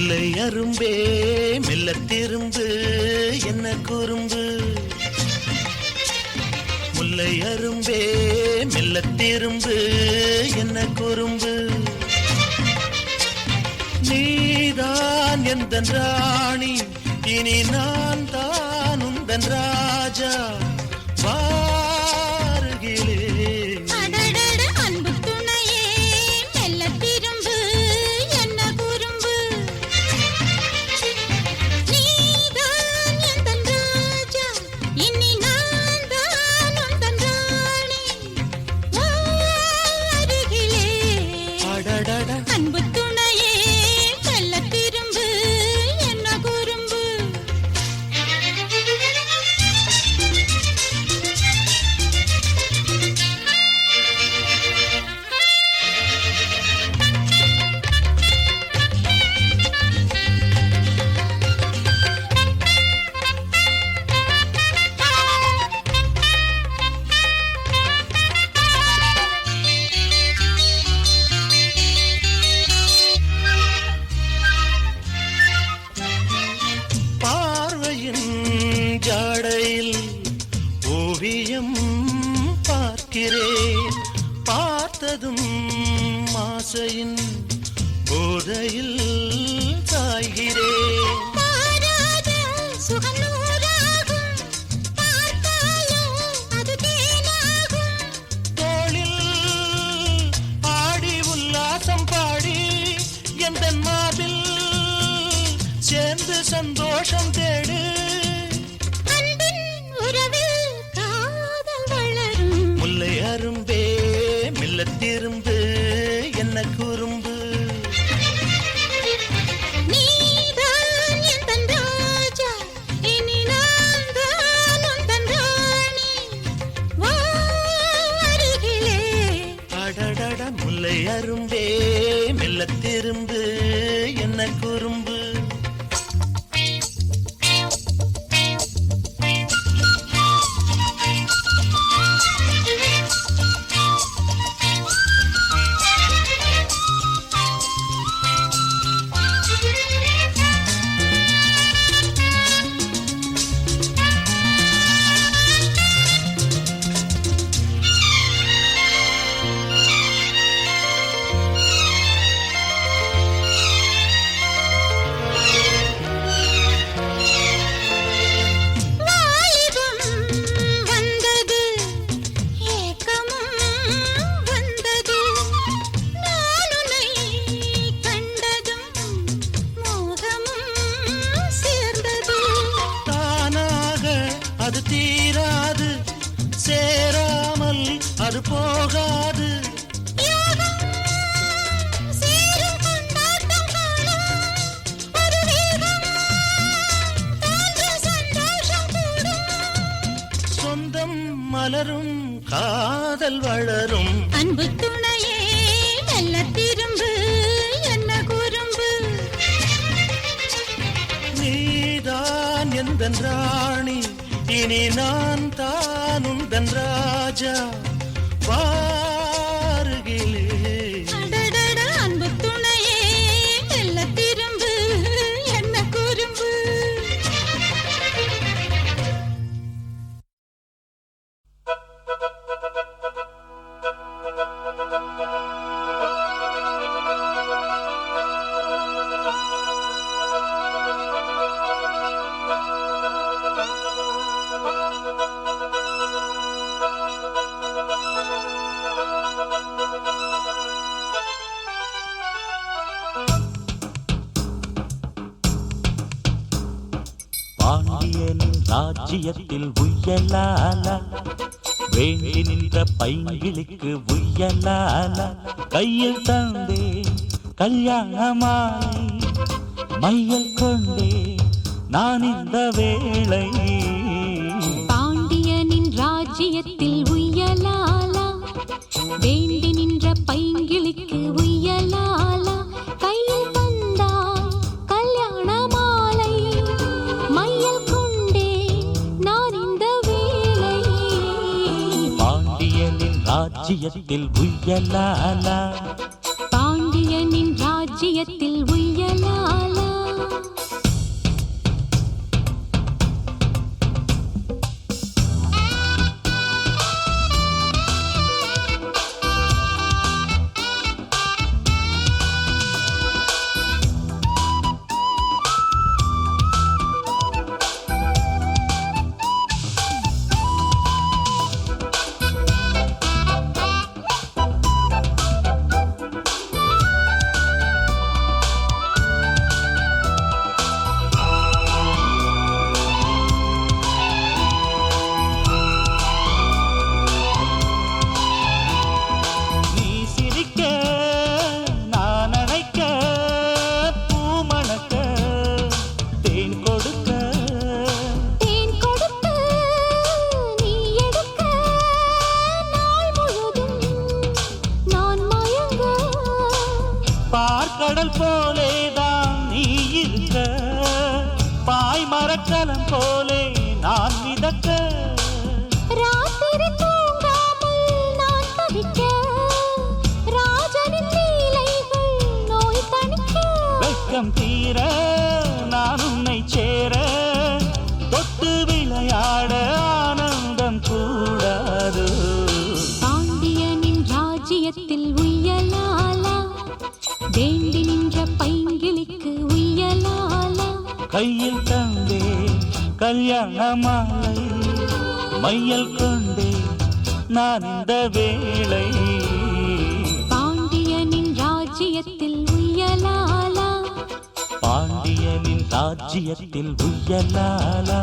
முல்லை அரும்பே மெல்ல திரும்பு என்ன குறும்பு. முல்லை அரும்பே மெல்ல திரும்பு என்ன குறும்பு. நீதான் எந்தன் ராணி, இனி நான் தான் உந்தன் ராஜா. ஜாடையில் ஓவியம் பார்க்கிறேன், பார்த்ததும் ஆசையின் போதையில் சாய்கிறேன். தோளில் ஆடி உல்லாசம் பாடி எந்த மார்பில் சேர்ந்து சந்தோஷம் தேடு. முல்லை அரும்பே மெல்ல திரும்பு என்ன குறும்பு. அடடட முல்லை அரும்பே மெல்ல திரும்பு என்ன குறும்பு. அது தீராது, சேராமல் அது போகாது. சொந்தம் மலரும் காதல் வளரும். அன்பு துணையே மெல்ல திரும்பு என்ன குறும்பு. நீதான் எந்தன் ராணி, இனி நான் தான் உந்தன் ராஜா. வாருகிலே அடடட அன்பு துணையே மெல்ல திரும்பு என்ன குறும்பு. பாண்டியனின் ராஜ்யத்தில் உய்யலால, வேண்டி நின்ற பைங்கிளிக்கு உய்யலால. கையில் தந்தே கல்யாணமாய் மையல் கொண்டே நான் இந்த வேளை. பாண்டியனின் ராஜ்யத்தில் உய்யலாலா, வேண்டி நின்ற பைங்கிளிக்கு உய்யலாலா. கையில் வந்தாய் கல்யாண மாலை, மையல் கொண்டே நான் இந்த வேளை. பாண்டியனின் ராஜ்யத்தில் உய்யலால, பாண்டியனின் ராஜ்யத்தில் உய்யலாலா. பாற்கடல் போலேதான் நீ இருக்க, பாய் மரக்கலம் போலே நான் மிதக்க. ராத்திரி தூங்காமல் நான் தவிக்க, ராஜனின் லீலைகள் நோய் தணிக்க. வெட்கம் தீர நான் உன்னை சேர, தொட்டு விளையாட ஆனந்தம் கூடாது. பாண்டியனின் ராஜ்யத்தில் உய்யலாலா, வேண்டி நின்ற பைங்கிளிக்கு உய்யலாலா. கையில் தந்தே கல்யாண மாலை, மையல் கொண்டே நான் இந்த வேளை. பாண்டியனின் ராஜ்யத்தில் உய்யலாலா, பாண்டியனின் ராஜ்யத்தில் உய்யலாலா.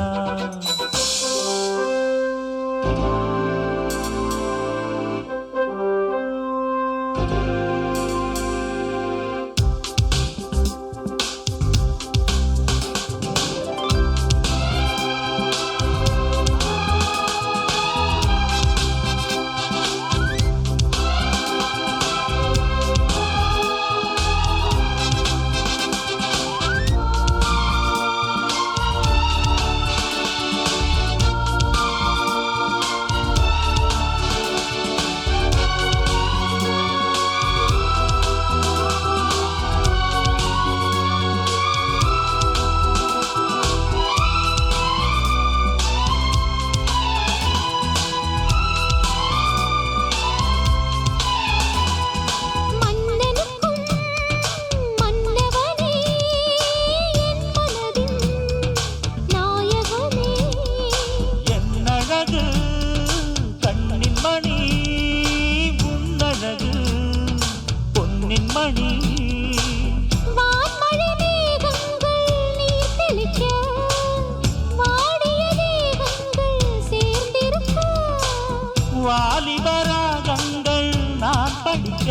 வாலிபராகங்கள் நான் படிக்க,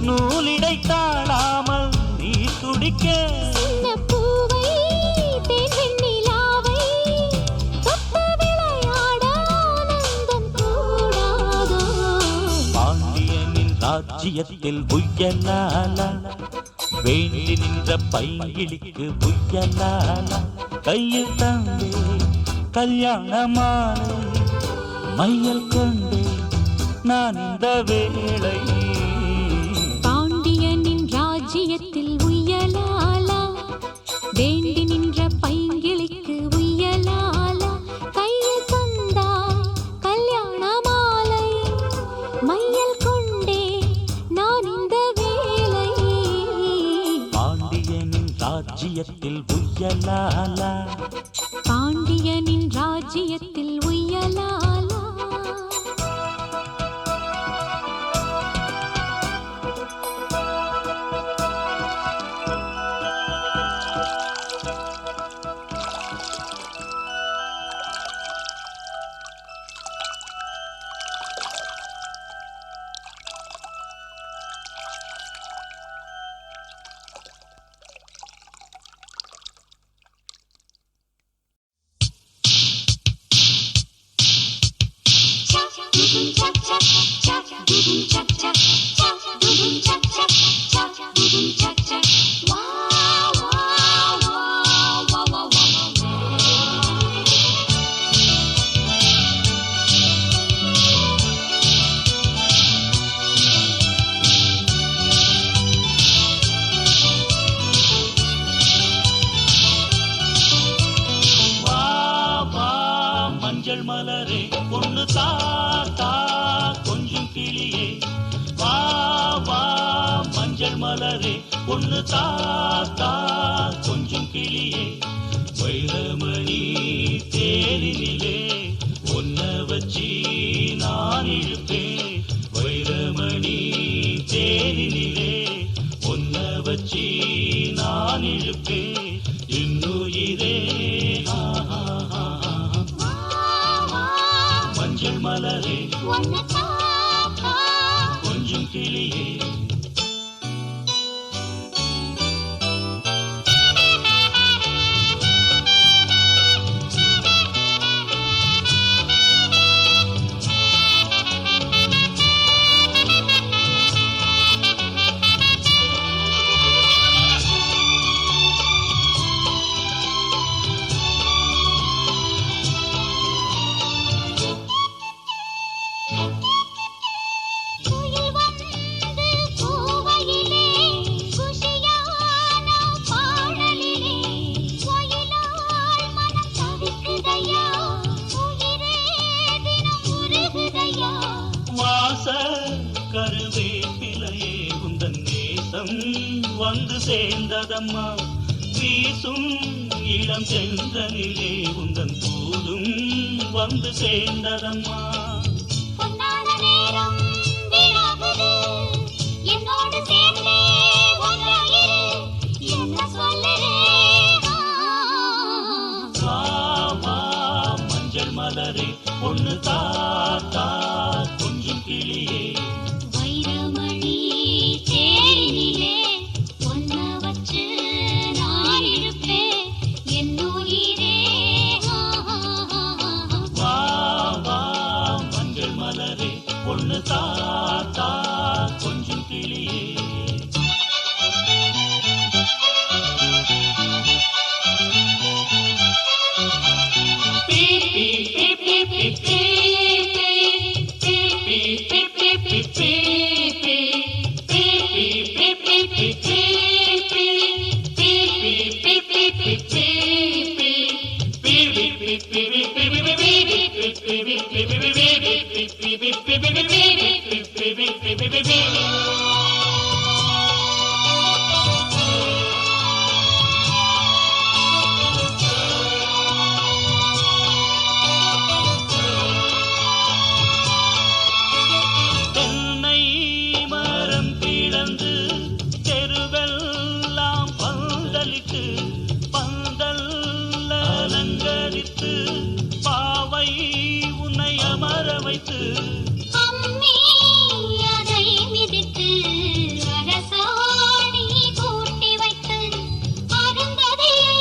நூலிடை தாழாமல் நீ துடிக்க. பாண்டியனின் ராஜ்யத்தில் உய்யலாலா, வேண்டி நின்ற பைங்கிளிக்கு உய்யலாலா. கையில் தந்தே கல்யாண மாலை, மையல் கொண்டே நான் இந்த வேளை. பாண்டியனின் ராஜ்யத்தில் உய்யலாலா, வேண்டி நின்ற பைங்கிளிக்கு உய்யலாலா. கையில் தந்தாய் கல்யாண மாலை, மையல் கொண்டே நான் இந்த வேளை. பாண்டியனின் ராஜ்யத்தில் உய்யலாலா, பாண்டியனின் ராஜ்யத்தில் உய்யலாலா. மஞ்சள் மலரே பொண்ணு தாத்தா கொஞ்சம் கிளியே, வா வா மஞ்சள் மலரே பொண்ணு தாத்தா கொஞ்சம் கிளியே. வைரமணி தேரினிலே ஒன்ன வச்சி நான் இழுப்பேன், வைரமணி தேரினிலே ஒன்ன வச்சி நான் இழுப்பேன். இன்னுயிரே மஞ்சள் மலரே கொஞ்சம் கிளியே. நேரம் வந்து சேர்ந்ததம்மா வீசும் இளம் செந்தனிலே உந்தன் தூதும் வந்து சேர்ந்ததம்மா பொன்னான நேரம் வீணாகுது என்னோடு சேர்ந்தே ஒன்றாயிரு என்ன சொல்லுறே வா வா மஞ்சள் மலரே பொண்ணு தாத்தா கொஞ்சம் கிளியே வைரமணி தேரினிலே ஒன்ன வச்சு நான் இருப்பேன் என் உயிரே வா வா மஞ்சள் மலரே பொண்ணு தாத்தா கொஞ்சம் கிளியே தென்னை மரம் பிளந்து தெருவெல்லாம் பந்தலிட்டு பந்தல் அலங்கரித்து பாவை உன்னை அமர வைத்து அம்மி அதை மிதித்து அரசாணி கூட்டி வைத்து அருந்ததியை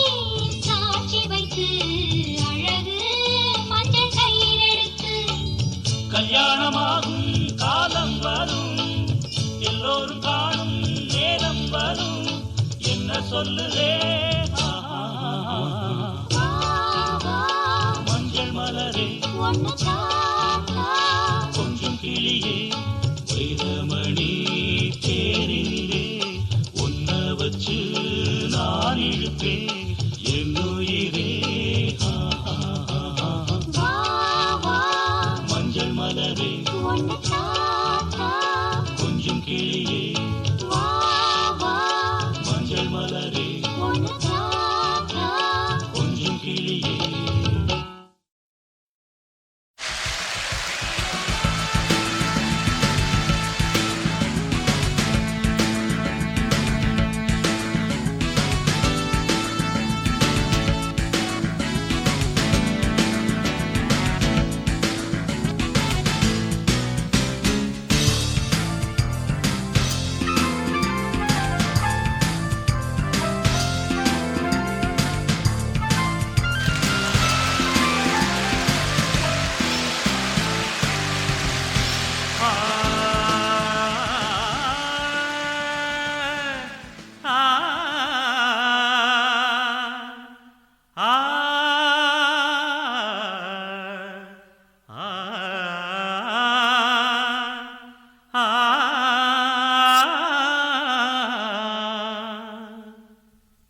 சாட்சி வைத்து அழகு மஞ்சள் கயிறெடுத்து கல்யாணமாகும் காலம் வரும் எல்லோரும் காணும் நேரம் வரும் என்ன சொல்லுதே வா வா மஞ்சள் மலரே ஒன்னு தாத்தா கொஞ்சம் கிளியே வைரமணி தேரினிலே ஒன்ன வச்சு நான் இழுப்பேன் என் உயிரே வா வா மஞ்சள் மலரே ஒன்னு தாத்தா கொஞ்சம் கிளியே வா வா மஞ்சள் மலரே ஒன்னு தாத்தா கொஞ்சம் கிளியே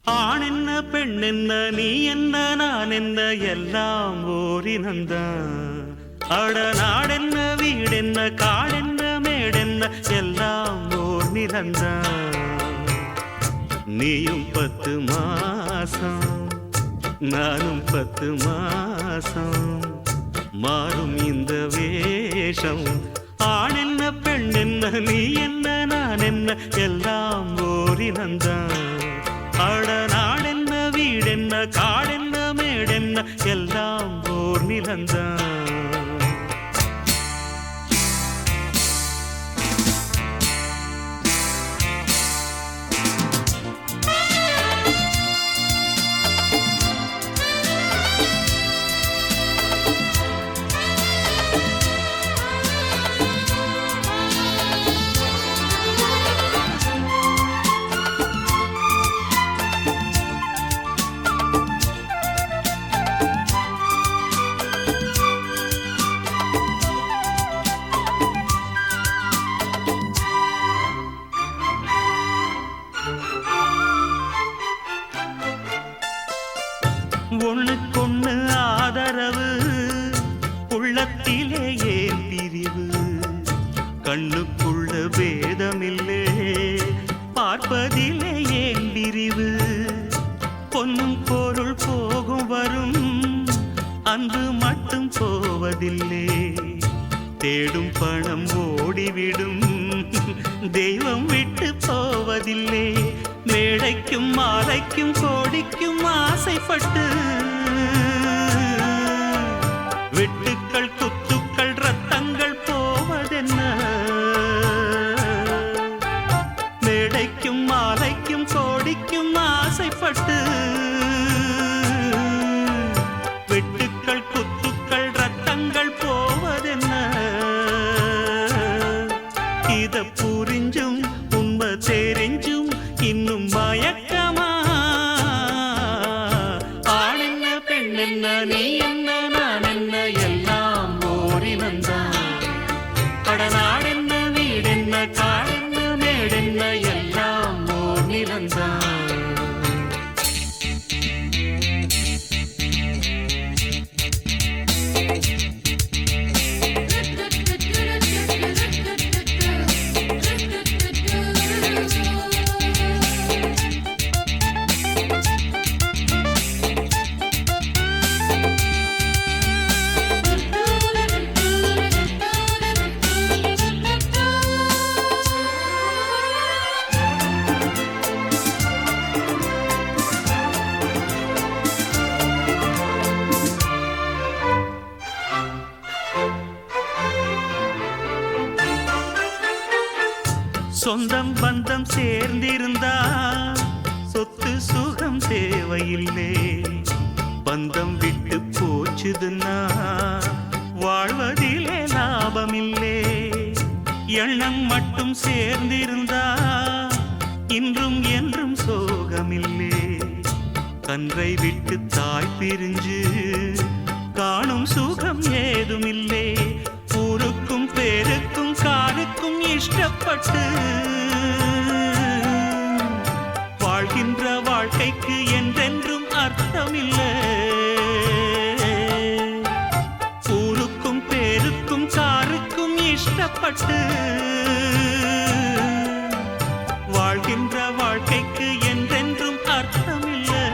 ஆணென்ன பெண்ணென்ன நீ என்ன நான் என்ன எல்லாம் ஓரினந்தான் அட நாடென்ன வீடென்ன காடென்ன மேடென்ன எல்லாம் ஓர் நிலந்தான் நீயும் 10 மாசம் நானும் 10 மாசம் மாறும் இந்த வேஷம் ஆணென்ன பெண்ணென்ன நீ என்ன நான் என்ன எல்லாம் ஓரினந்தான் அட நாடென்ன வீடென்ன காடென்ன மேடென்ன எல்லாம் ஓர் நிலந்தான் வாழ்வதிலே ஏன் பிரிவு பொன்னும் பொருள் போகும் வரும் அன்பு மட்டும் போவதில்லை தேடும் பணம் ஓடிவிடும் தெய்வம் விட்டு போவதில்லை மேடைக்கும் மாலைக்கும் கோடிக்கும் ஆசைப்பட்டு வெட்டுக்கள் குத்துக்கள் ரத்தங்கள் போவதென்ன மேடைக்கும் மாலைக்கும் கோடிக்கும் ஆசைப்பட்டு வெட்டுக்கள் குத்துக்கள் ரத்தங்கள் போவதென்ன இத புரிஞ்சும் உண்மை தெரிஞ்சும் இன்னும் மயக்கமா ஆண் என்ன பெண் என்ன நீ என்ன நான் என்ன எல்லாம் ஓரினந்தான் கடநாடென்ன வீடென்ன காடென்ன மேடென்ன எல்லாம் ஓர் நிலந்தான் சொந்தம் பந்தம் சேர்ந்திருந்தா சொத்து சுகம் தேவையில்லை பந்தம் விட்டு போச்சுதுன்னா வாழ்வதிலே லாபமில்லை எண்ணம் மட்டும் சேர்ந்திருந்தா இன்றும் என்றும் சோகமில்லை கன்றை விட்டு தாய் பிரிஞ்சு காணும் சுகம் ஏதுமில்லை ஊருக்கும் பேருக்கும் காருக்கும் இஷ்டப்பட்டு வாழ்கின்ற வாழ்க்கைக்கு என்றென்றும் அர்த்தமில்லை ஊருக்கும் பேருக்கும் காருக்கும் இஷ்டப்பட்டு வாழ்கின்ற வாழ்க்கைக்கு என்றென்றும் அர்த்தமில்லை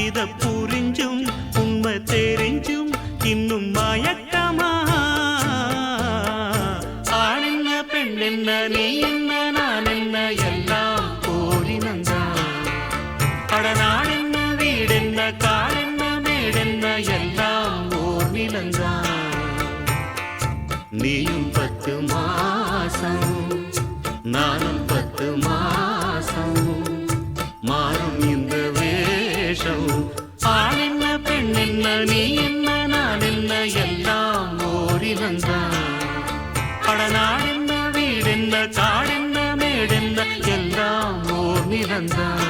இத புரிஞ்சும் உண்மை தெரிஞ்சும் இன்னும் மயக்கமா ஆண் என்ன பெண் என்ன நீ என்ன நான் என்ன எல்லாம் போரினந்தான் கடநாடென்ன வீடென்ன காடென்ன மேடென்ன எல்லாம் ஓர் நிலந்தான் நீயும் 10 மாசம் நானும் 10 மாசம் மாறும் இந்த வேஷம் ஆண் என்ன பெண் என்ன நீ என்ன நான் என்ன எல்லாம் ஓரினந்தான் கடநாடென்ன வீடென்ன காடென்ன மேடென்ன எல்லாம் ஓர் நிலந்தான்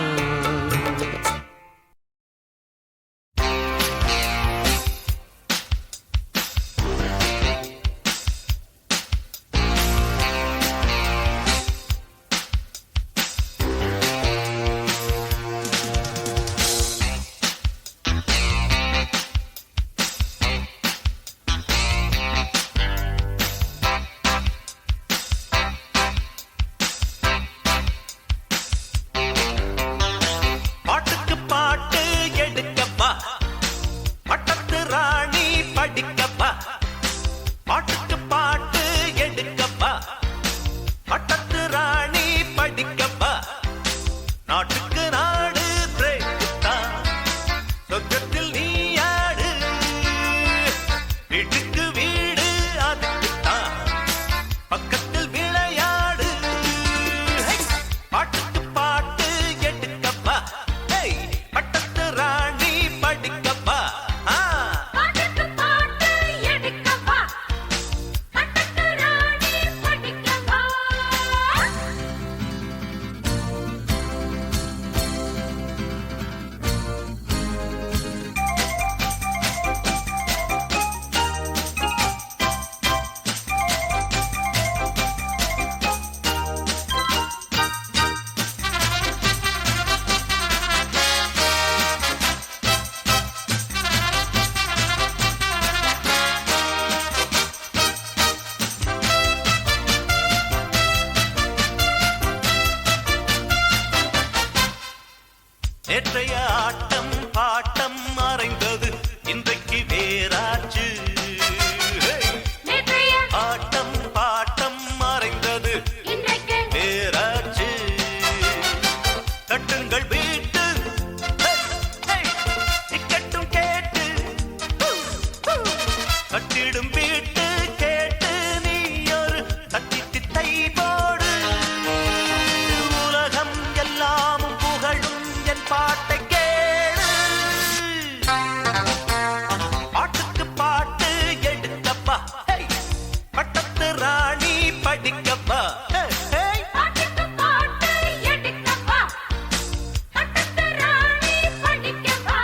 நேற்றைய ஆட்டம் பாட்டம் மறைந்தது இன்றைக்கு வேறாச்சு நேற்றைய ஆட்டம் பாட்டம் மறைந்தது இன்றைக்கு வேறாச்சு கட்டுங்கள் வீட்டு டிக்கெட்டும் கேட்டு கட்டிடும் வீட்டு கேட்டு நீ ஒரு தட்டிக்கு தை போடு உலகம் எல்லாமும் புகழும் என் பாட்டை கேளு பாட்டுக்கு பாட்டு எடுக்கப்பா பட்டத்து ராணி படிக்கப்பா பாட்டுக்கு பாட்டு எடுக்கப்பா பட்டத்து ராணி படிக்கப்பா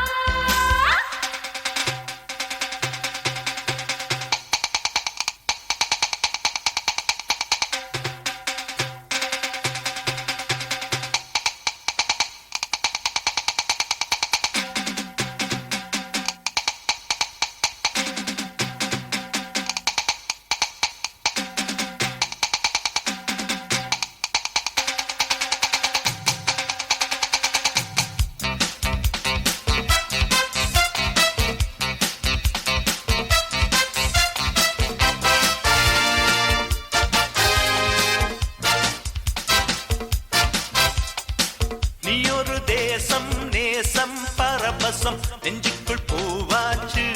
நீ ஒரு தேசம் நேசம் பரபசம் நெஞ்சுக்குள் பூவாச்சு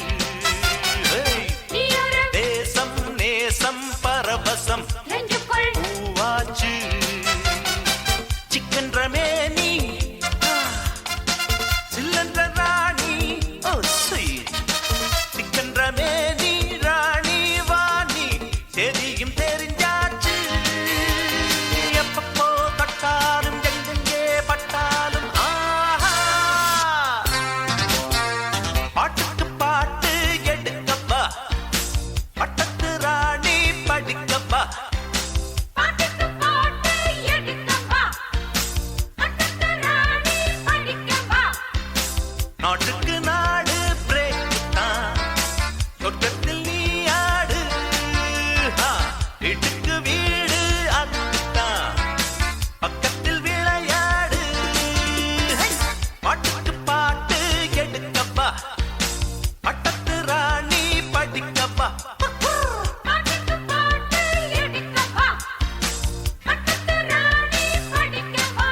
நீ ஒரு தேசம் நேசம் பரபசம் நெஞ்சுக்குள் பூவாச்சு சிக்கன் ரமேனி சில்லன்ற ராணி ஓ ஸ்வீட் சிக்கன் ரமேனி ராணி வாணி தெரியும் தெரிஞ்சாச்சு எப்பப்போ தட்டாலும் எங்கெங்கே பட்டாலும் ஆஹா பாட்டுக்கு பாட்டு எடுக்கப்பா பட்டத்து ராணி படிக்கப்பா பாட்டுக்கு பாட்டு எடுக்கப்பா பட்டத்து ராணி படிக்கப்பா நாட்டுக்கு நாடு பிரேக் தான் சொர்க்கத்தில் நீ ஆடு வீட்டுக்கு வீடு அதுதான் பக்கத்தில் விளையாடு பாட்டுக்கு பாட்டு எடுக்கப்பா பட்டத்து ராணி படிக்கப்பா பாட்டுக்கு பாட்டு எடுக்கப்பா பட்டத்து ராணி படிக்கப்பா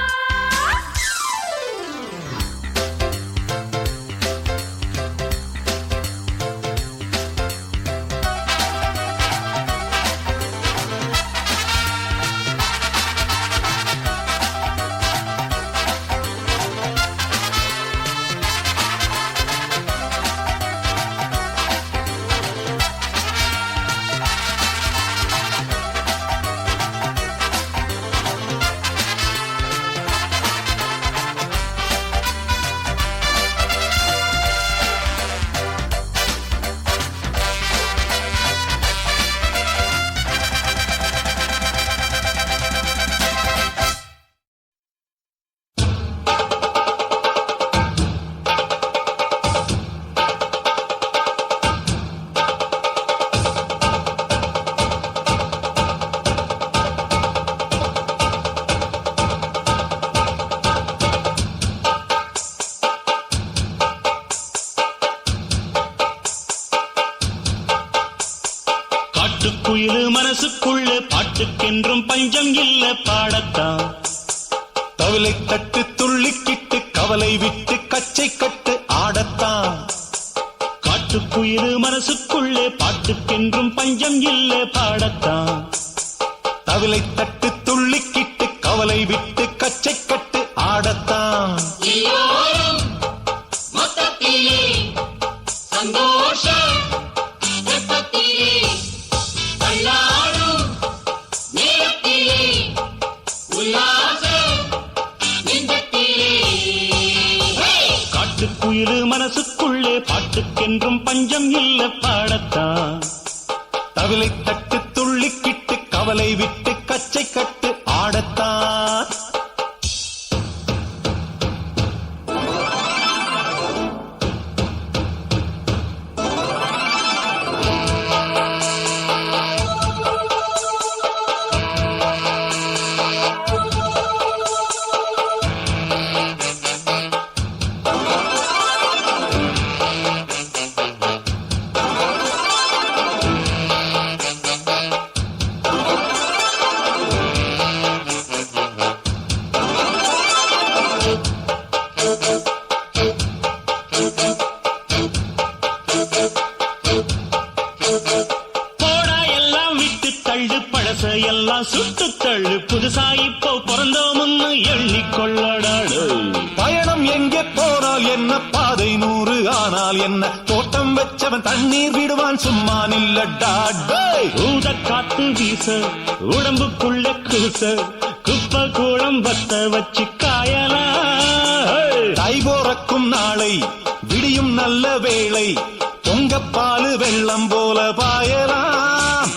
காட்டுக்குயிலு மனசுக்குள்ள பாட்டுக்கென்றும் பஞ்சம் இல்ல பாடத்தான் தவிலை தட்டு துள்ளிக்கிட்டு கவலை விட்டு கச்சை கட்டு ஆடத்தான் காட்டுக்குயிலு மனசுக்குள்ள பாட்டுக்கென்றும் பஞ்சம் இல்ல பாடத்தான் தவிலை தட்டு துள்ளிக்கிட்டு கவலை விட்டு கச்சை கட்டு ஆடத்தான் மொத்தத்திலே சந்தோஷம் வெப்பத்திலே தள்ளாடும் நேரத்திலே உல்லாசம் நெஞ்சத்திலே காட்டுக்குயிலு மனசுக்குள்ளே பாட்டுக்கென்றும் பஞ்சம் இல்ல பாடத்தான் தவிலை தட்டு துள்ளிக்கிட்டு கவலை விட்டு கச்சை கட்டு ஆடத்தான் இப்போ பிறந்தோம்னு எண்ணிக்கொள்ளடாடு. பயணம் எங்கே போனால் என்ன, பாதை 100 ஆனால் என்ன, தோட்டம் வச்சவன் தண்ணீர் விடுவான் சும்மா நில்லடாடு. ஊத காத்து வீச உடம்புக்குள்ள கூச, குப்பை கூடம் பத்த வச்சு காயலாம். தை போறக்கும் நாளை விடியும் நல்ல வேளை, பொங்கப்பாலு வெள்ளம் போல பாயலாம்.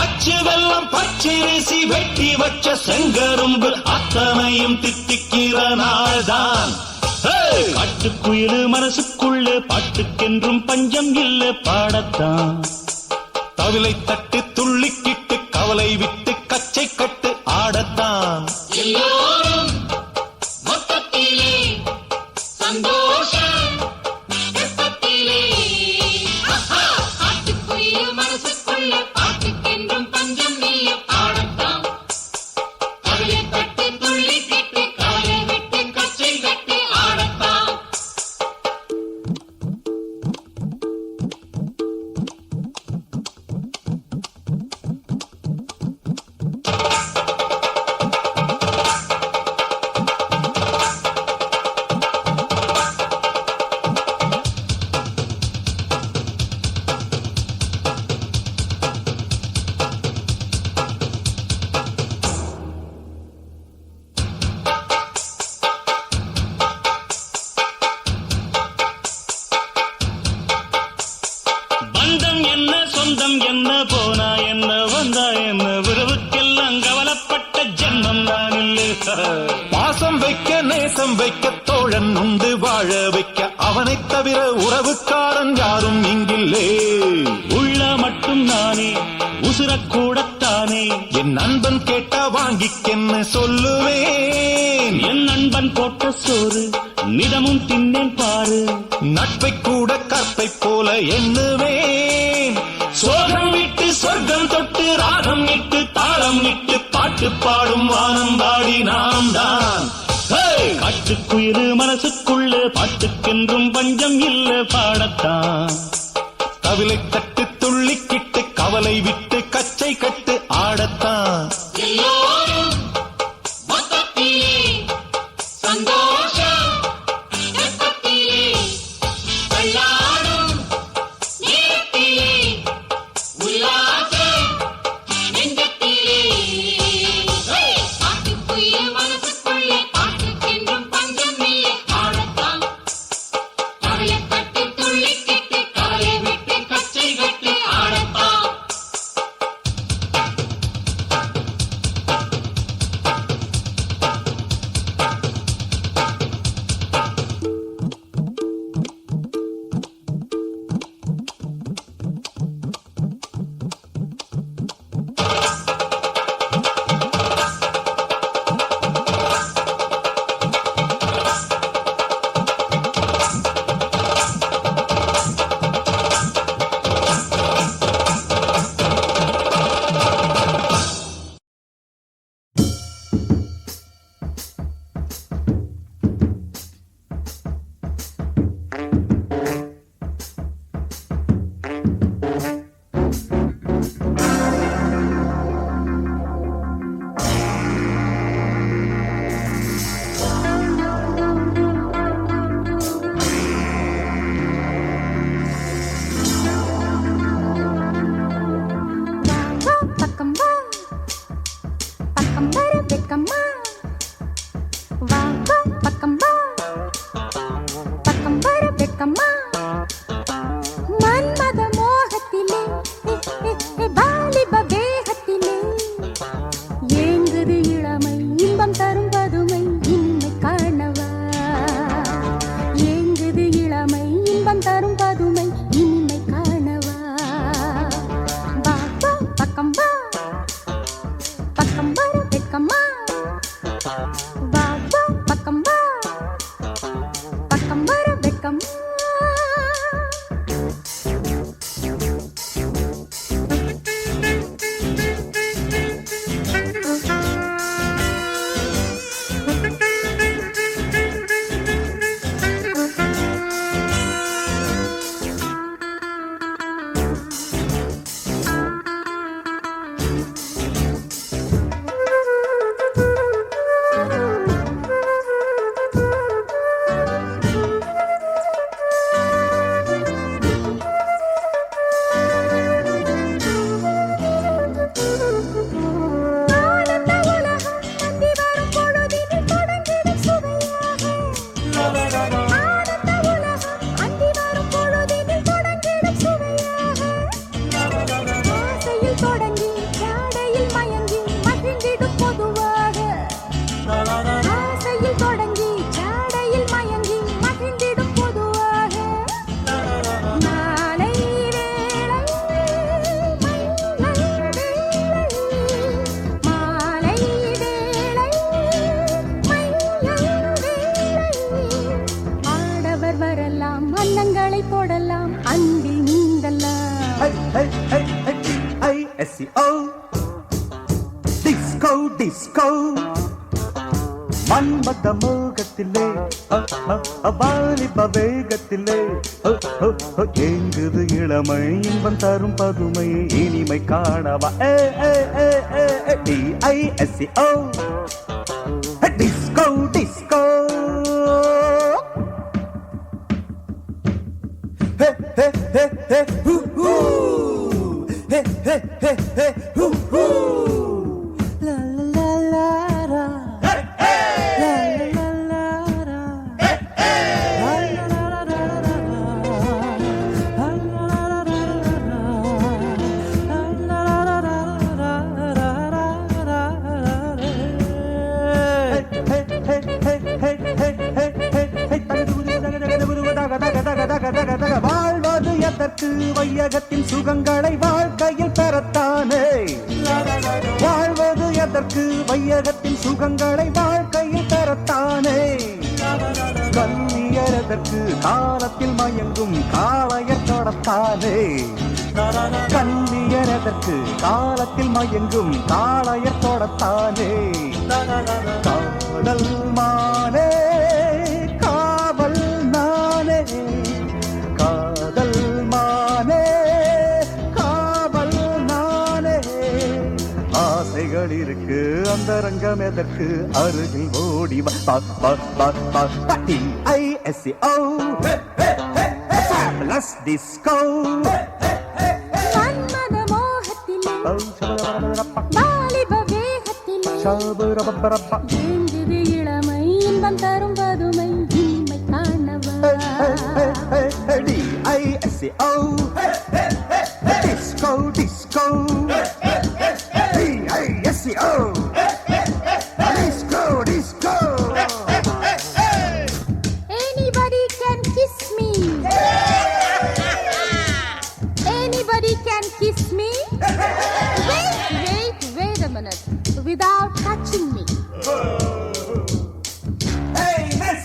அச்சு வெள்ளம் பச்சரிசி வெட்டி வச்ச செங்கரும்பு அத்தனையும் தித்திக்கிற நாள்தான். காட்டுக்குயிலு மனசுக்குள்ள பாட்டுக்கென்றும் பஞ்சம் இல்ல பாடத்தான். தவிலை தட்டு துள்ளிக்கிட்டு கவலை விட்டு கச்சை கட்டு ஆடத்தான். எல்லோரும் மொத்தத்திலே சந்தோஷம் வெப்பத்திலே. காட்டுக்குயில் மனசுக்குள்ள பாட்டுக்கென்றும் பஞ்சம் இல்ல பாடத்தான். கவலை பட்டு துள்ளி கிட்டு கவலை விட்டு கச்சை கட்டு ஆடத்தான். பந்தம் என்ன சொந்தம் என்ன, போனா என்ன வந்தா என்ன, உறவுக்கெல்லாம் கவலைப்பட்ட ஜென்மம் நான் இல்ல. பாசம் வைக்க நேசம் வைக்க தோழன் உண்டு வாழ வைக்க, அவனைத் தவிர உறவுக்காரன் யாரும் இங்கில்லே. உள்ள மட்டும் நானே உசுரக்கூடத்தானே, என் நண்பன் கேட்டா வாங்கிக்கென்னு சொல்லுவேன். என் நண்பன் போட்ட சோறு நிதமும் தின்னேன் பாரு, நட்பை கூட கற்பை போல எண்ணுவேன். சோகம் விட்டு சொர்க்கம் தொட்டு ராகம் இட்டு தாளம் இட்டு பாட்டு பாடும் வானம் பாடி நாம் தான். காட்டுக்குயிரு மனசுக்குள்ள பாட்டுக்கென்றும் பஞ்சம் இல்ல பாடத்தான். கவிலை தட்டு துள்ளிக்கிட்டு கவலை விட்டு கச்சை கட்டு ஆடத்தான். எல்லோரும் மொத்தத்திலே சந்தோஷம் வெப்பத்திலே. வெள்ளாடும் நேரத்திலே உல்லாசம் நெஞ்சத்திலே. காட்டுக்குயில் மனசுக்குள்ளே பாட்டுக்கென்றும் பஞ்சம் இல்லை பாடத்தான். கவலை பட்டு துள்ளிக்கிட்டு கவலை விட்டு கச்சை கட்டு ஆடத்தான். மன்மத மோகத்திலே வாலிப வேகத்திலே எங்குது இளமை இன்பம் தரும் பதுமை இனிமை காணவா DISCO disco disco Hey, hey, hey, hey, hoo, hoo. Hey, hey, hey, hey, hoo, hoo. La la la la la. Hey, hey. La la la la. Hey, hey. La la la la la. La la la la la. La la la la la. Hey, hey, hey, hey, hey, hey, hey, hey, hey. வாழ்வது எதற்கு வையகத்தின் சுகங்களை வாழ்க்கையில் பெறத்தானே வாழ்வது எதற்கு வையகத்தின் சுகங்களை வாழ்க்கையில் பெறத்தானே கல்வியர் எதற்கு காலத்தில் மயங்கும் காளையர் தொடத்தானே கல்வியர் எதற்கு காலத்தில் மயங்கும் காளையர் தொடத்தானே காதல் மானே காவல் நானே காதல் மானே காவல் நானே ஆசைகள் இருக்கு அந்தரங்கம் எதற்கு அருகில் ஓடி DISCO Fabulous Disco மன்மத மோகத்திலே வாலிப வேகத்திலே எங்குது இளமை இன்பம் தரும் பதுமை இனிமை காணவா DISCO Disco Disco DISCO Disco Disco Anybody can kiss me. Anybody can kiss me. Wait a minute. Without touching me. Hey miss,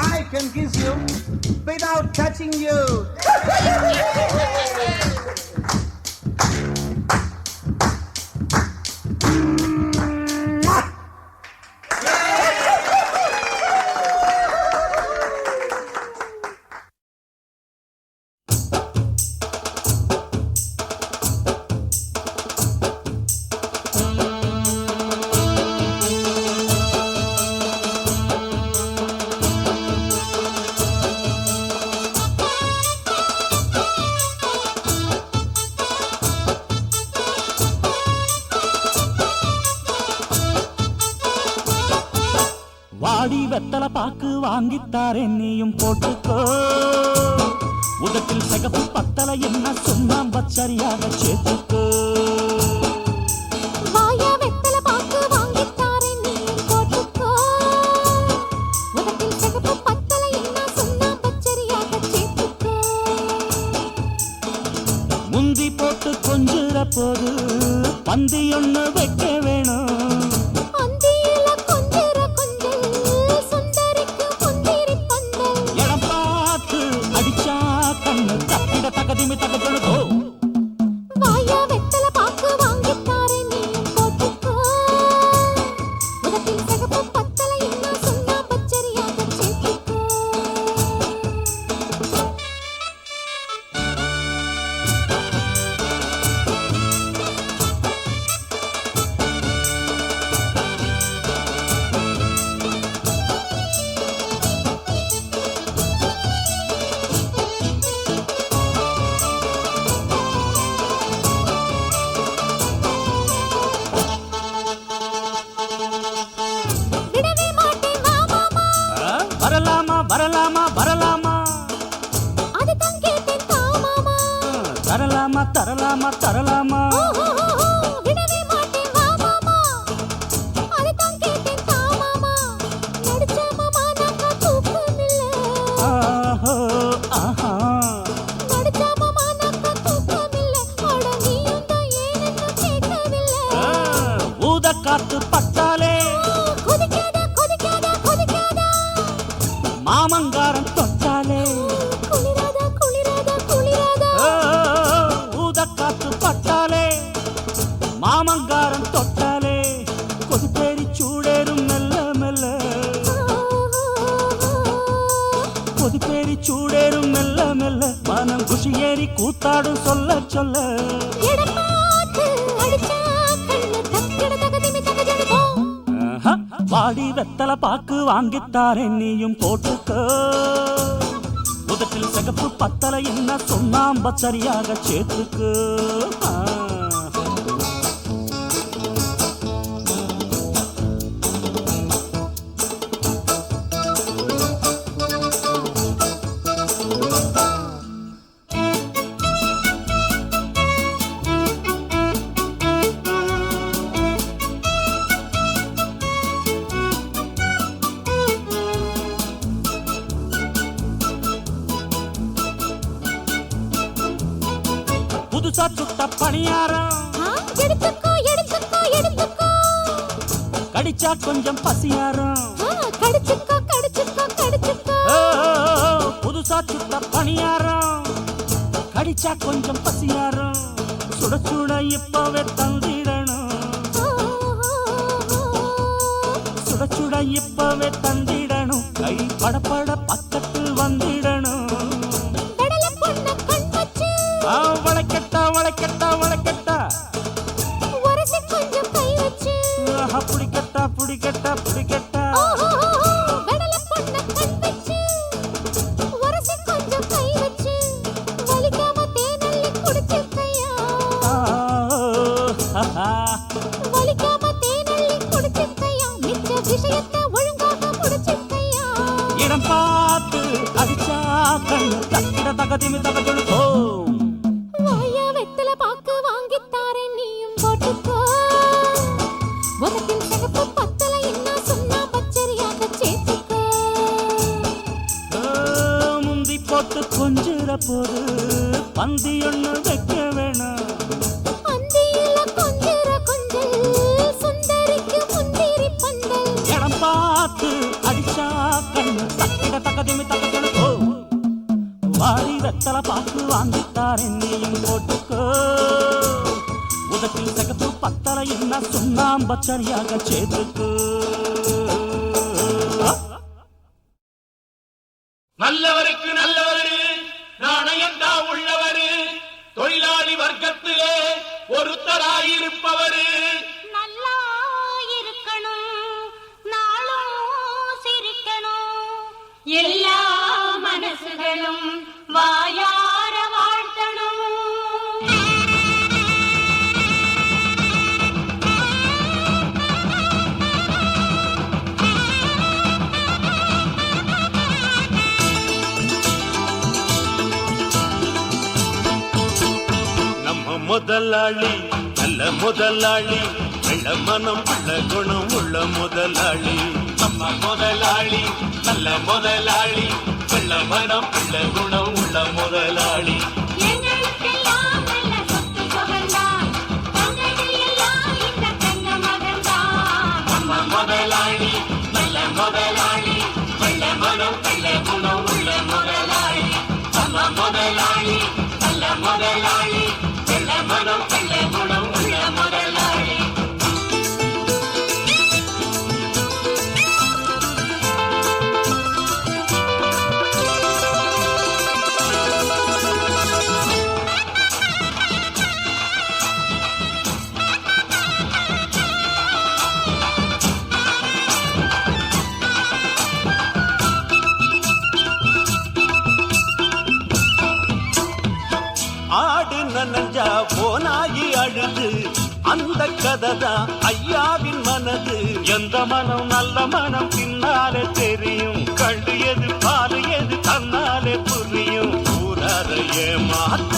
I can kiss you without touching you. வாடி வெத்தலை பாக்கு வாங்கித்தாரே நீயும் போட்டுக்கோ உதட்டில் சகப்பு பத்தலை என்ன சொன்னாம் சரியாக சேர்த்துக்கோ வாயா வெத்தலை பாக்கு வாங்கித்தாரே நீயும் போட்டுக்கோ உதட்டில் சிகப்பு பத்தலை என்ன சொன்னா பச்சரியாக சேர்த்துக்கோ முந்தி போட்டு கொஞ்சுற போது பந்தி ஒண்ணு வைக்க வேணும் அந்தியில கொஞ்சிற கொஞ்சல் சுந்தரிக்கு முந்திரி பந்தல் இடம் பார்த்து அடிச்சா கண்ணு தப்பிட தகதிமி தகதொழுதோ வாயா வெத்தலை பாக்கு வாங்கித்தாரே நீயும் போட்டுக்கோ உதட்டில் சிகப்பு பத்தலை என்ன சொன்னா பச்சரியாக சேர்த்துக்கோ விடவே மாட்டேன் வா மாமா வரலாமா வரலாமா வரலாமா அது தான் கேட்டேன் தா மாமா தரலாமா தரலாமா தரலாமா விடவே மாட்டேன் வா மாமா அது தான் கேட்டேன் தா மாமா நடிச்ச மாமா நாக்கா தூக்கமில்ல ஆஹோ ஆஹா நடிச்ச மாமா நாக்கா தூக்கமில்ல அட நீயும் தான் ஏனென்னு கேட்கவில்லை ஊத காத்து பட்டாலே கொதிக்காதா கொதிக்காதா கொதிக்காதா மாமங்காரம் தொட்டாலே குளிராதா குளிராதா குளிராதா ஊத காத்து பட்டாலே ஏறி கூத்தாடும் சொல்ல சொல்ல இடம் பார்த்து அடிச்சா கண்ணு தக்கிட தகதிமி தகஜடுதோ. ஆஹா, வாடி வெத்தல பாக்கு வாங்கித்தாரே நீயும் போட்டுக்கோ. உதட்டில் சிகப்பு பத்தலை என்ன சொன்னாம்ப சரியாக சேர்த்துக்கு. புதுசா சுட்ட பணியாரம் எடுத்துக்கோ எடுத்துக்கோ எடுத்துக்கோ. கடிச்சா கொஞ்சம் பசியாரம். கடிச்சுக்கோ கடிச்சுக்கோ கடிச்சுக்கோ. புதுசா சுட்ட பணியாரம் கடிச்சா கொஞ்சம் பசியாரம். சுட சுட இப்பவே தந்திடணும். சுட சுட இப்பவே தந்திடணும். கை படப்பட பக்கத்தில் வந்திடணும். வளைக்கட்டா வளைக்கட்டா வளைக்கட்டா உரசி கொஞ்சம் கை வச்சு. புடிக்கட்டா புடிக்கட்டா புடிக்கட்டா. வெடல பொண்ண கண் வச்சு உரசி கொஞ்சம் கை வச்சு. வலிக்காம தேனள்ளி குடிச்சிருக்கையா. வலிக்காம தேனள்ளி குடிச்சிருக்கையா. மிச்ச விஷயத்தை ஒழுங்காக முடிச்சிருக்கையா. இடம் பார்த்து அடிச்சா கண்ணு தக்கிட தகதிமி தகஜொழுதோ. வாயா வெத்தல பாக்கு வாங்கித்தாரே நீயும் போட்டுக்கோ. உனக்கின் சிகப்பு பத்தலை என்ன சொன்னா பச்சரியாக சேர்த்துக்கோ. முந்தி போட்டு கொஞ்சிற போது பந்தி ஒண்ணு வைக்க வேணாம். அந்தியில கொஞ்சிற கொஞ்சல் சுந்தரிக்கு முந்திரி பந்தல். இடம் பார்த்து அடிச்சா கண்ணு தக்கிட தகதிமி தகஜொழுதோ. வாரி வெத்தல பாக்கு வாங்கித்தாரே நீயும் போட்டுக்கோ. உதட்டில் சிகப்பு பத்தலை என்ன சுண்ணாம்ப சரியாக சேர்த்துக்கு. நல்லவருக்கு நல்லவரு நாணயந்தா உள்ளவரு தொழிலாளி வர்க்கத்திலே ஒருத்தராயிருப்பவரு. நல்லா இருக்கணும் நாளும் சிரிக்கணும். எல்லா மனசுகளும் வாயார வாழ்த்தணும். நம்ம முதலாளி நல்ல முதலாளி வெள்ள மனம் உள்ள குணம் உள்ள முதலாளி. நம்ம முதலாளி நல்ல முதலாளி வெள்ள மனம் உள்ள குணம் உள்ள முதலாளி. எங்களுக்கெல்லாம் நல்ல சொத்து சுகந்தான். தங்கது எல்லாம் இந்த தங்க மகன்தான். நம்ம முதலாளி நல்ல முதலாளி வெள்ள மனம் உள்ள குணம் உள்ள முதலாளி. நம்ம முதலாளி நல்ல முதலாளி வெள்ள மனம் உள்ள குணம் உள்ள முதலாளி. ஆடு நனஞ்சா போனாயி அழுது அந்த கதைதான் ஐயாவின் மனது. எந்த மனம் நல்ல மனம் பின்னாலே தெரியும். கண்டு எது பாரு எது தன்னாலே புரியும். ஊரார ஏமாத்த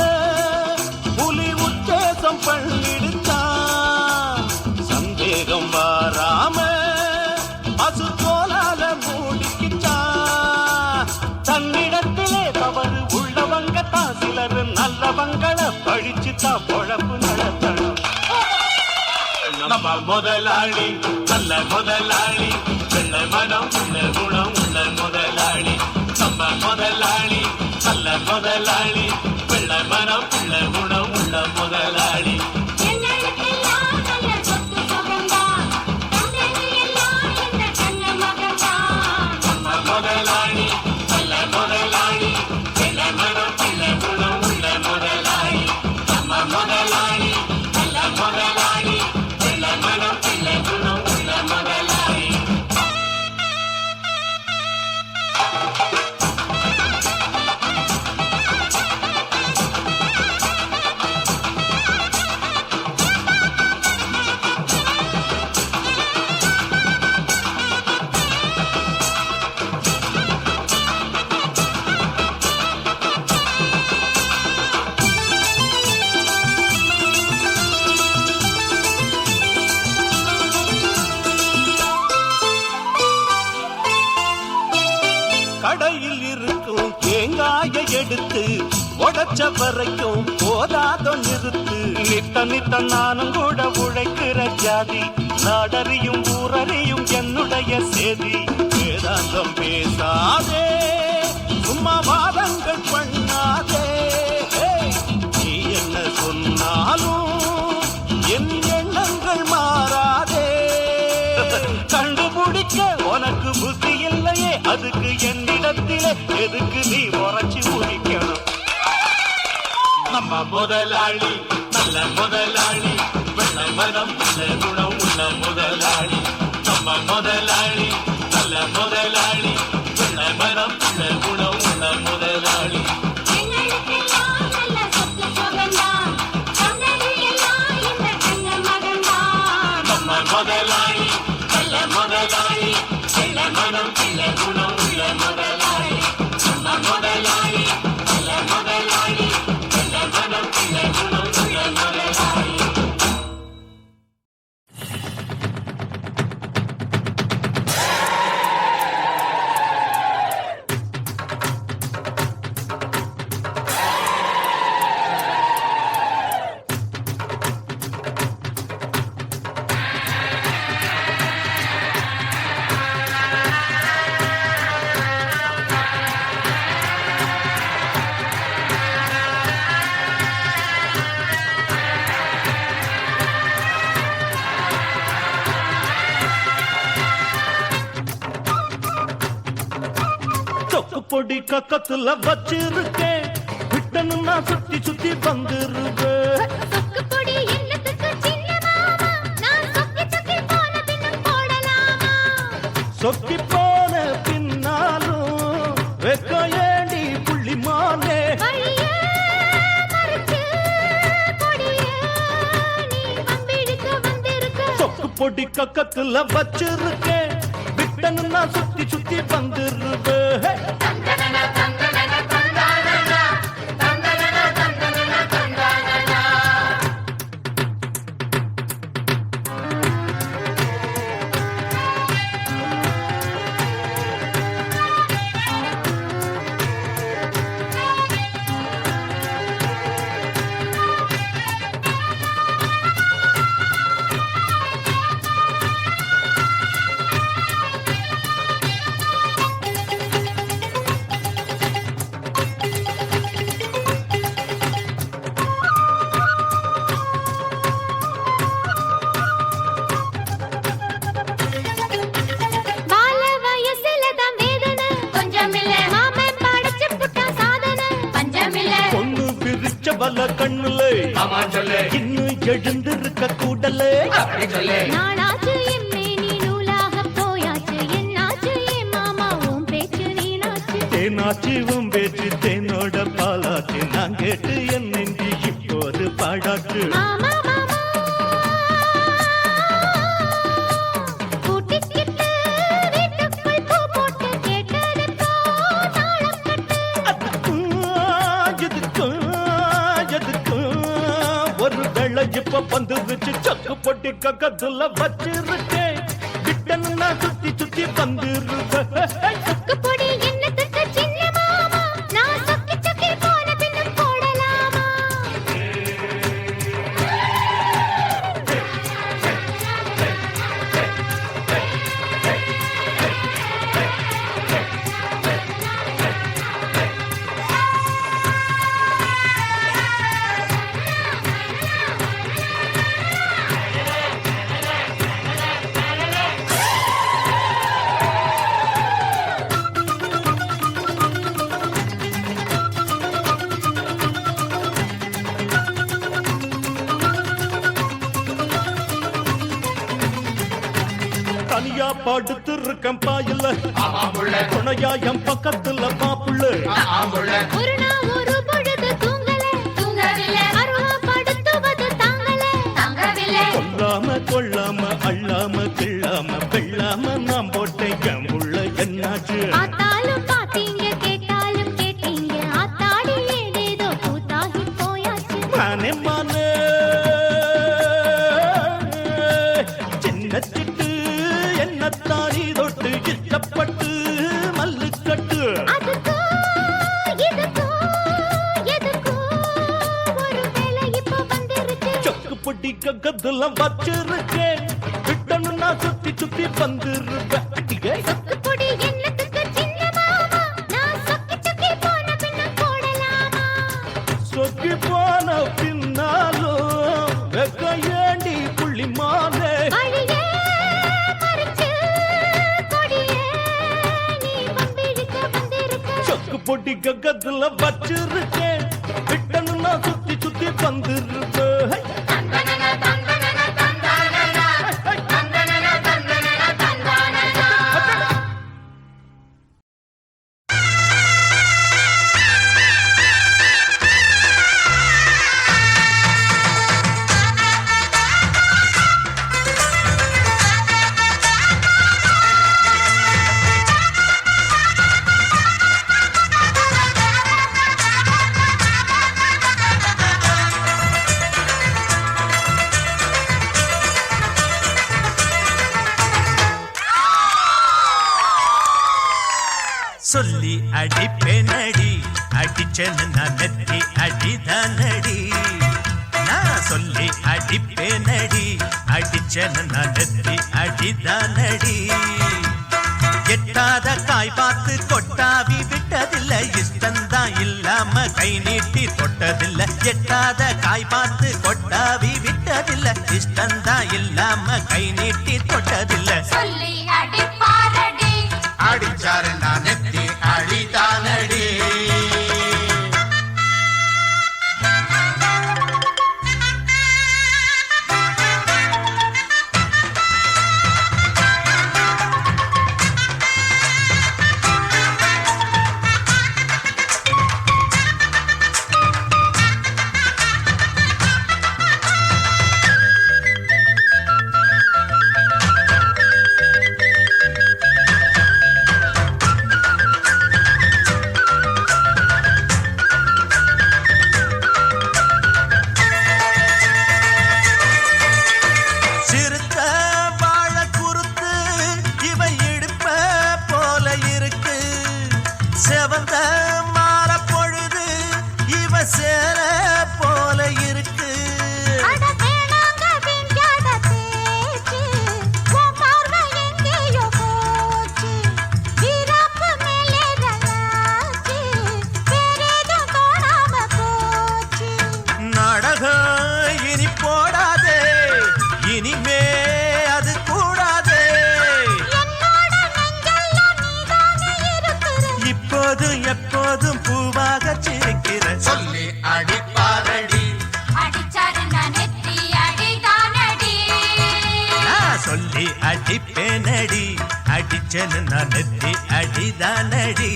புலி உத்தேசம் பண்ணிடுத்தான். சந்தேகம் வாராம பசு தோலால மூடிக்கிட்டான். தன்னிடத்திலே தவறு உள்ளவங்க தான் சிலர் நல்லவங்களை பழிச்சு தான் பொழப்பு நடத்தணும். நம்ம முதலாளி நல்ல முதலாளி வெள்ள மனம் உள்ள குணம் உள்ள முதலாளி. நம்ம முதலாளி நல்ல முதலாளி வெள்ள மனம் உள்ள குணம் உள்ள முதலாளி. எங்களுக்கெல்லாம் நல்ல சொத்து சுகந்தான். தங்கது எல்லாம் இந்த தங்க மகன்தான். நம்ம முதலாளி நல்ல முதலாளி வெள்ள மனம் உள்ள குணம் உள்ள முதலாளி. உழைச்ச வரைக்கும் போதாதோ நிறுத்து. நித்த நித்த நானும் கூட உழைக்கிற ஜாதி, நாடறியும் ஊரறியும் என்னுடைய சேதி. வேதாந்தம் பேசாதே, சும்மா வாதங்கள் பண்ணாதே. நீ என்ன சொன்னாலும் என் எண்ணங்கள் மாறாதே. கண்டுபிடிக்க உனக்கு புத்தி இல்லையே, அதுக்கு என்னிடத்திலே எதுக்கு நீ உரைச்சி முடிக்கணும்? நம்ம முதலாளி நல்ல முதலாளி, வெள்ள மனம் நல்ல குணம் உள்ள முதலாளி. நம்ம முதலாளி நல்ல முதலாளி, வெள்ள மனம் நல்ல குணம் உள்ள முதலாளி. எங்களுக்கெல்லாம் நல்ல சொத்து சுகந்தான், தந்தது எல்லாம் இந்த தங்க மகன்தான். நம்ம முதலாளி நல்ல முதலாளி, வெள்ள மனம் நல்ல குணம் உள்ள முதலாளி. நம்ம முதலாளி நல்ல முதலாளி, வெள்ள மனம் நல்ல குணம் உள்ள முதலாளி. பொடி கக்கத்துல வச்சிருக்கேன், விட்டனுன்னா சுத்தி சுத்தி வந்துருவேன். சொக்கு பொடி என்னத்துக்கு சின்ன மாமா, நான் சொக்கி சொக்கி போன பின்னும் போடலாமா? சொக்கி போன பின்னாலும் வெக்க ஏண்டி புள்ளிமானே. வழியே மறைச்சு கொடியே நீ வம்பிழுக்க வந்திருக்க. சொக்கு பொடி கக்கத்துல வச்சிருக்கேன், விட்டனுன்னா சுத்தி சுத்தி வந்துருவேன். பால வயசுல தான் வேதனை கொஞ்சமில்ல, மாமன் படைச்சு புட்டா சாதனை பஞ்சமில்ல. பொண்ணு பிரிச்ச பல கண்ணுல இன்னும் எழுந்திருக்க கூடலே. நாளாச்சு எம்மே நீ நூலாக போயாச்சு, என்னாச்சு என் மாமா உன் பேச்சு நீனாச்சு. தேனாச்சு உன் பேச்சு தேனோட பாலாச்சு, நான் கேட்டு என் நெஞ்சு இப்போது பாடாச்சு. மாமா மாமா கூட்டிக்கிட்டு வீட்டுக்குள் பூ போட்டு கேட்டதுக்கோ தாளம் கட்டு. எதுக்கும் ஒரு வேளை இப்ப வந்துருச்சு, சொக்கு பொட்டி கக்கத்துல வச்சிருக்கேன், விட்டனுன்னா சுத்தி சுத்தி வந்துருவேன். சொக்கு பொடி என்னத்துக்கு சின்ன மாமா, நான் சொக்கி சொக்கி போன பின்னும் போடலாமா? தனியா படுத்து இருக்கேன் பாயில, துணையா என் பக்கத்துல மாப்புள்ள. ஒரு நாள் ஒரு பொழுது தூங்கவில்லை, அருவா படுத்துவது தாங்கவில்லை. கொல்லாம அள்ளாம கிள்ளாம வெள்ளாம நாம் போட்டேன் என் உள்ள என்னாச்சு? ஆத்தாலும் பாத்தீங்க, கேட்டாலும் கேட்டீங்க, ஆத்தாடி ஏதேதோ கூத்தாகி போயாச்சு. மானே சின்ன சிட்டு என்னத்தானி தொட்டு இஷ்டப்பட்டு மல்லு கட்டு. அதுக்கோ இதுக்கோ எதுக்கோ பக்கத்துல வச்சிருக்கேன் விட்டணும்னா சுத்தி சுத்தி வந்துருவேன் கொடி என்னத்துக்கு சின்ன மாமா நான் சொக்கி சொக்கி போன பின்ன போடலாமா சொக்கி போன பின்னாலும் வெக்க ஏண்டி புள்ளிமானே அழியே மறிச்சு கொடியே நீ வந்திருக்க சொக்கு பொடி கக்கத்துல வச்சிருக்கேன் விட்டணும்னா சுத்தி சுத்தி வந்துருவேன் சொல்லி அடிப்பேனடி அடிச்சனு நான் நெத்தி அடிதானடி நான் சொல்லி அடிப்பேனடி அடிச்சனு நான் நெத்தி அடிதானடி எட்டாத காய் பார்த்து கொட்டாவி விட்டதில்ல இஷ்டந்தான் இல்லாம கை நீட்டி தொட்டதில்ல எட்டாத காய் பார்த்து கொட்டாவி விட்டதில்ல இஷ்டந்தான் இல்லாம கை நீட்டி தொட்டதில்ல சொல்லி அடிப்பாரடி அடிச்சாரு நான் நெத்தி அடிதானடி செவந்த மாற பொழுது இவ சேர போல இருக்கு அட வேணாங்க விஞ்ஞான பேச்சு உன் பார்வை எங்கேயோ போச்சு வீராப்பு மேலே ரலாச்சு வேறேதோ தோணாம போச்சு நாடகம் இனி போடாதே இனிமே அது கூடாதே என்னோட நெஞ்செல்லாம் நீதானே இருக்கிற இப்போதும் எப்போதும் பூவாக சிரிக்கிற சொல்லி அடிப்பாரடி அடிச்சாரு நான் நெத்தி அடிதானடி நான் சொல்லி அடிப்பேனடி அடிச்சனு நான் நெத்தி அடிதானடி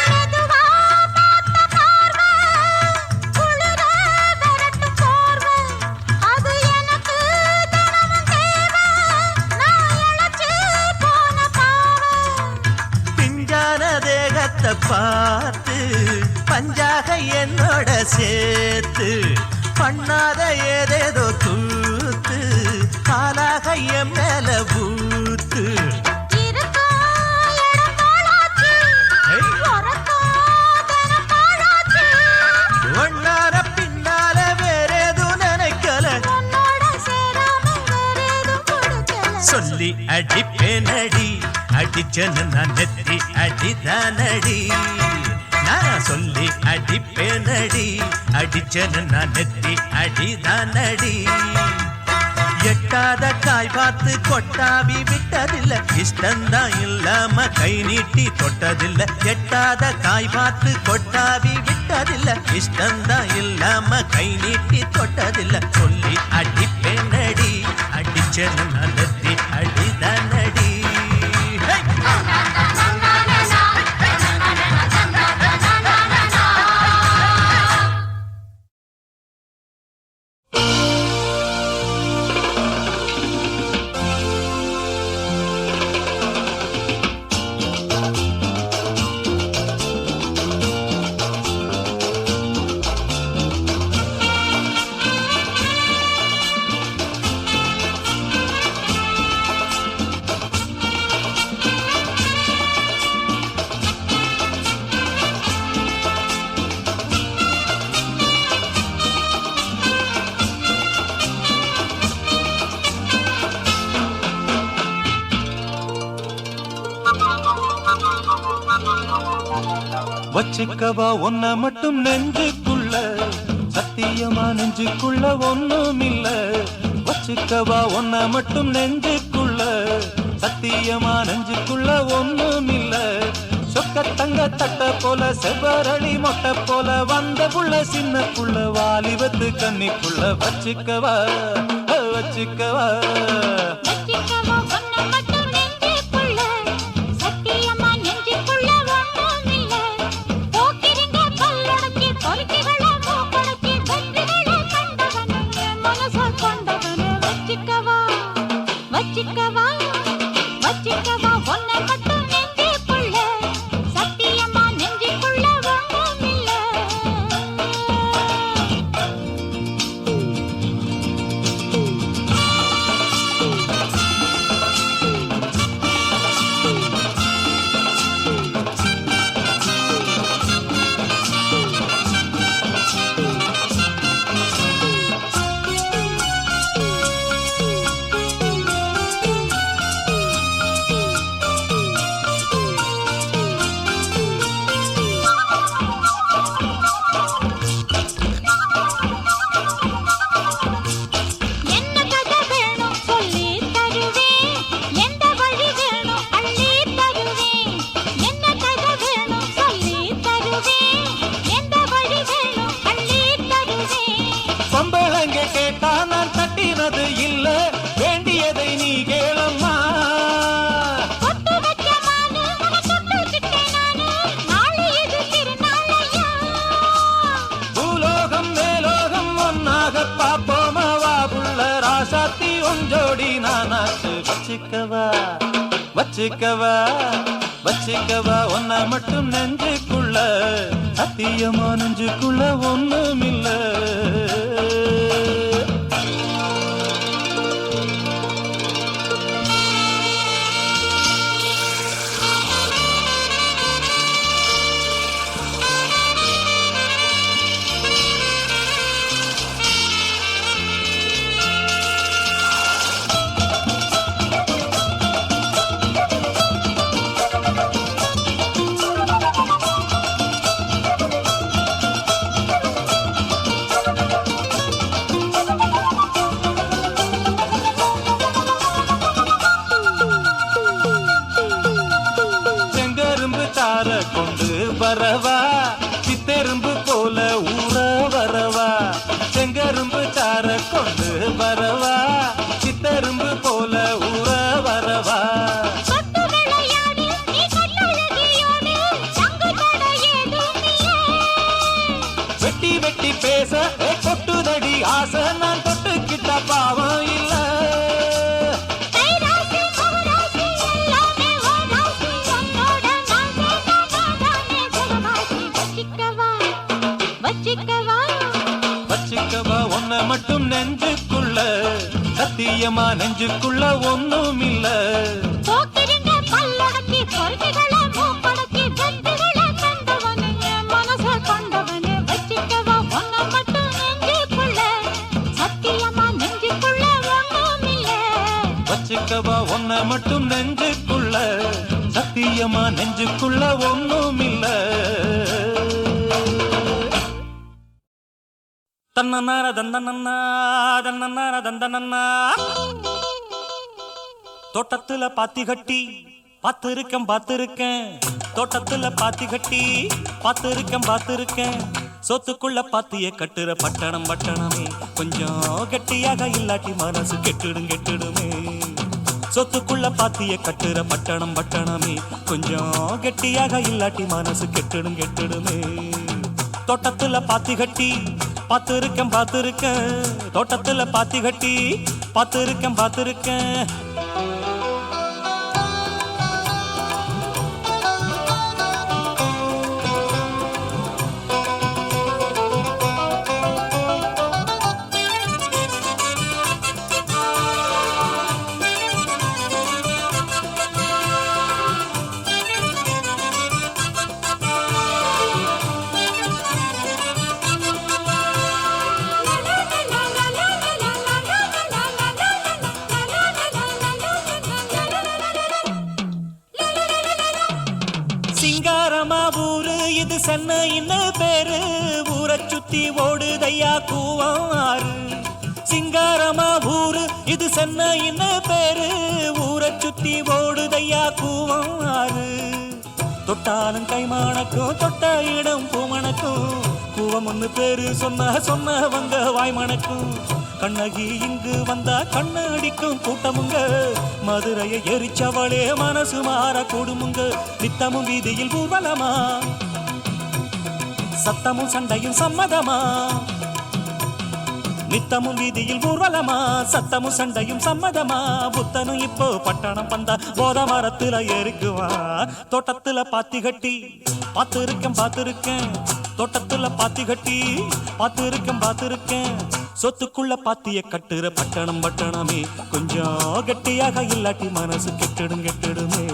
மெதுவா பார்த்த பார்வை குளிர விரட்டு போர்வை அது எனக்கு தினமும் தேவை நான் இழைச்சு போன பாவை பிஞ்சான தேகத்தை பார்த்து பஞ்சாக என்னோட சேர்த்து பண்ணாத ஏதேதோ கூத்து காலாக என் மேல பூத்து இருக்கா இடம் பாழாச்சு உறக்கா தினம் பாழாச்சு ஒன்னார பின்னால வேறேதும் நினைக்கல உன்னோட சேராம வேறேதும் கொடுக்கல சொல்லி அடிப்பேனடி அடிச்சனு நான் நெத்தி அடிதானடி நான் சொல்லி அடிப்பேனடி அடிச்சனு நான் நெத்தி அடிதானடி எட்டாத காய் பார்த்து கொட்டாவி விட்டதில்ல இஷ்டந்தான் இல்லாம கை நீட்டி தொட்டதில்ல எட்டாத காய் பார்த்து கொட்டாவி விட்டதில்ல இஷ்டந்தான் இல்லாம கை நீட்டி தொட்டதில்ல சொல்லி அடிப்பேனடி அடிச்சனு நான் நெத்தி அடிதானடி நன்னா வச்சுக்கவா ஒன்ன மட்டும் நெஞ்சுக்குள்ள சத்தியமா நெஞ்சுக்குள்ள ஒண்ணும் இல்ல வச்சுக்கவா ஒன்ன மட்டும் நெஞ்சுக்குள்ள சத்தியமா நெஞ்சுக்குள்ள ஒண்ணும் இல்ல சொக்க தங்க தட்ட போல செவ்வரளி மொட்டை போல வந்த புள்ள சின்ன புள்ள வாலிபத்து கண்ணிக்குள்ள வச்சுக்கவா வச்சுக்கவா இல்ல வேண்டியதை நீ கேளம்மா பூலோகம் மேலோகம் ஒன்னாக பாப்போமா வா புள்ள ராசாத்தி ஒஞ்சோடி நானாச்சு வச்சுக்கவா வச்சுக்கவா வச்சுக்கவா ஒன்ன மட்டும் நெஞ்சுக்குள்ள சத்தியமா நெஞ்சுக்குள்ள ஒண்ணும் இல்ல கொண்டு வரவா சித்தெரும்பு போல ஊற வரவா செங்கரும்பு சார கொண்டு வரவா சித்தெரும்பு போல ஊற வரவா வெட்டி வெட்டி பேச கொட்டுதடி ஆசை நான் தொட்டுக்கிட்ட பாவம் இல்ல வச்சுக்கவா ஒன்ன மட்டும் நெஞ்சுக்குள்ள சத்தியமா நெஞ்சுக்குள்ள ஒண்ணும் இல்ல வச்சுக்கவா ஒன்ன மட்டும் நெஞ்சுக்குள்ள சத்தியமா நெஞ்சுக்குள்ள ஒண்ணும் இல்ல தன்னன்னார தந்தனன்னா தன்னன்னார தந்தனன்னா தோட்டத்துல பாத்தி கட்டி பாத்திருக்கேன் தோட்டத்துல பாத்தி கட்டி பாத்திருக்கேன் சொத்துக்குள்ள பாத்திய கட்டுற பட்டணம் பட்டணமே கொஞ்சம் கெட்டியாக இல்லாட்டி மனசு கெட்டுடுமே சொத்துக்குள்ள பாத்திய கட்டுற பட்டணம் பட்டணமே கொஞ்சம் கெட்டியாக இல்லாட்டி மனசு கெட்டுடுமே தோட்டத்துல பாத்தி கட்டி பாத்திருக்கேன் தோட்டத்துல பாத்தி கட்டி பாத்திருக்கேன் சுத்தி ஓடுதையா கூவாறு சிங்காரமா ஊரு இது சென்னைன்னு பேரு ஊரை சுத்தி ஓடுதையா கூவாறு தொட்டாலும் கைமானக்கும் தொட்ட இடம் பூமணக்கும் கூவம் ஒண்ணு பேரு சொன்னவங்க வாய்மணக்கும் கண்ணகி இங்கு வந்தா கண்ணடிக்கும் கூட்டமுங்க மதுரையை எரிச்சவளே மனசு மாற கூடுமுங்க நித்தமும் வீதியில் ஊர்வலமா சத்தமும் சண்டையும் சம்மதமா நித்தமும் வீதியில் ஊர்வலமா சத்தமும் சண்டையும் சம்மதமா புத்தனும் இப்போ பட்டணம் வந்தா போத மரத்துல ஏறிக்குவா தோட்டத்துல பாத்தி கட்டி பார்த்திருக்கேன் தோட்டத்துல பாத்தி கட்டி பார்த்திருக்கேன் சொத்துக்குள்ள பாத்திய கட்டுற பட்டணமே கொஞ்சம் கெட்டியாக இல்லாட்டி மனசு கெட்டுடுமே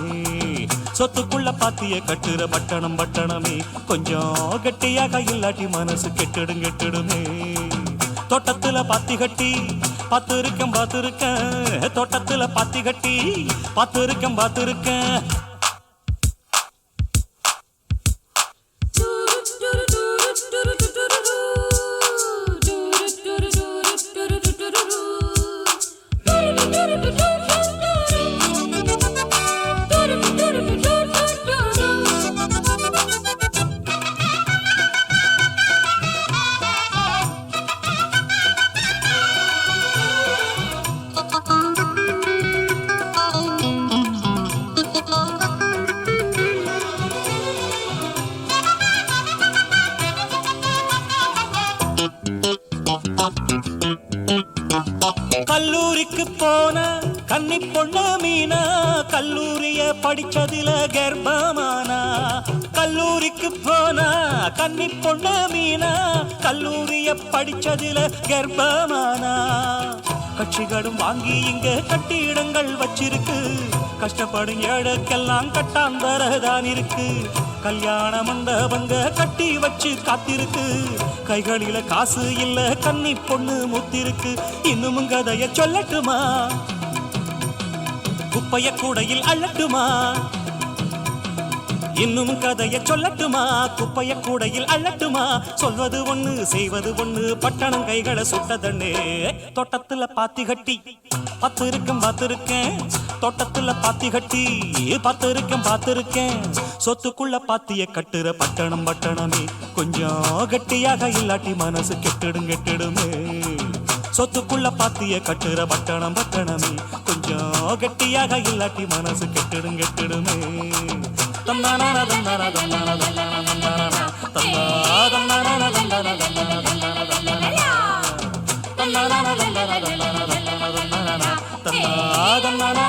சொத்துக்குள்ள பாத்திய கட்டுற பட்டணமே கொஞ்சம் கெட்டியாக இல்லாட்டி மனசு கெட்டுடுமே தோட்டத்துல பாத்தி கட்டி பார்த்திருக்கேன் தோட்டத்துல பாத்தி கட்டி பார்த்திருக்கேன் கல்லூரிக்கு போன கன்னி பொண்ணு மீனா கல்லூரிய படிச்சதுல கர்ப்பமானா கல்லூரிக்கு போன கன்னி பொண்ணு மீனா கல்லூரிய படிச்சதுல கர்ப்பமானா கட்சிகளும் வாங்கி இங்க கட்டிடங்கள் வச்சிருக்கு கஷ்டப்படும் ஏழைக்கெல்லாம் கட்டாந்தரதான் இருக்கு கல்யாண மண்டபங்க கட்டி வச்சு காத்திருக்கு கைகளில காசு இல்ல கன்னி பொண்ணு முத்திருக்கு இன்னும் கதைய சொல்லட்டுமா குப்பைய கூடையில் அள்ளட்டுமா இன்னும் கதைய சொல்லட்டுமா குப்பைய கூடையில் அள்ளட்டுமா சொல்வது ஒண்ணு செய்வது ஒண்ணு பட்டணம் கைகளை சுட்டதண்ணே தோட்டத்துல பாத்தி கட்டி பார்த்திருக்கேன் தோட்டத்துல பாத்தி கட்டி பார்த்திருக்கேன் சொத்துக்குள்ள பாத்திய கட்டுற பட்டணமே கொஞ்சம் கட்டியாக இல்லாட்டி மனசு கெட்டுடுமே சொத்துக்குள்ள பாத்திய கட்டுற பட்டணமே கொஞ்சம் கட்டியாக இல்லாட்டி மனசு கெட்டுடுமே தன்னான தன்னான தன்னான தன்னான தன்னான